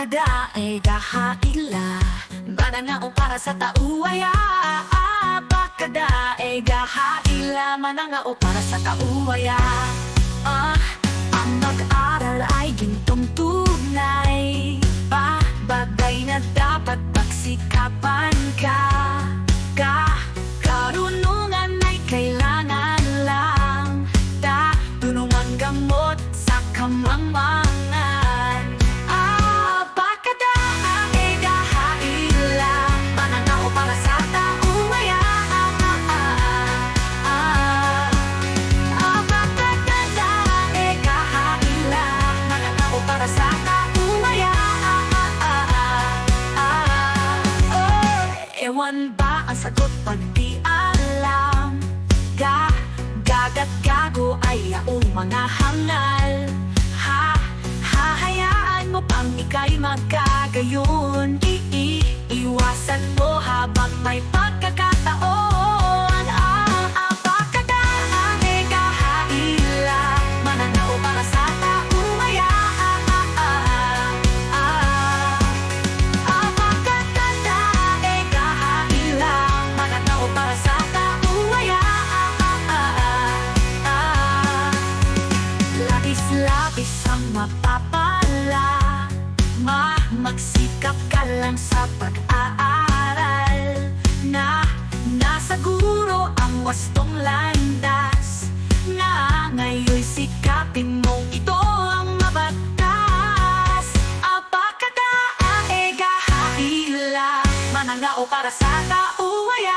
Abakadae gahaila mananao para sa tauwaya. Abakadae gahaila mananao para sa tauwaya. Ang mag-aral ay gintong tunay, bagay na dapat pagsikapan ka. Karunungan ay kailangan lang, tunungan gamot sa kamangmangan. Abakadae gahaila mananao para sa tauwaya. Abakadae gahaila mananao para sa tauwaya. Ewan ba ang sagot pag di alam? Gagat gago ay yaong mga hangal. Hahayaan mo pang ika'y magkagayon. Iwasan mo habang may pagkakataon. Abakadae gahaila mananao para sa tauwaya. Abakadae gahaila mananao para sa tauwaya. Labis-labis ang mapapala, magsikap ka lang sa pag-aaral. Nasa guro ang wastong landas, ngayon sikapin mong ito ang mabatas. Abakadae gahaila mananao para sa tauwaya.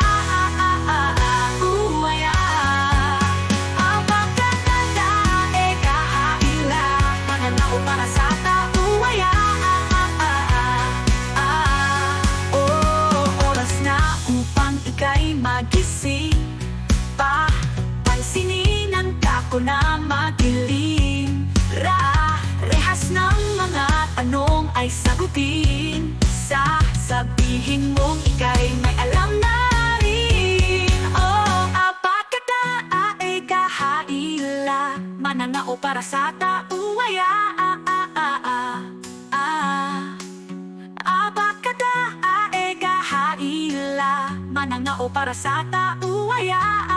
Abakadae gahaila mananao para sa tauwaya. Oras na upang ika'y magising, pansinin ang kako na madilim. Rehas ng mga tanong ay sagutin, sabihin mong ika'y may alam na rin. Abakadae gahaila mananao para sa tauwaya. Abakadae gahaila mananao para sa tauwaya.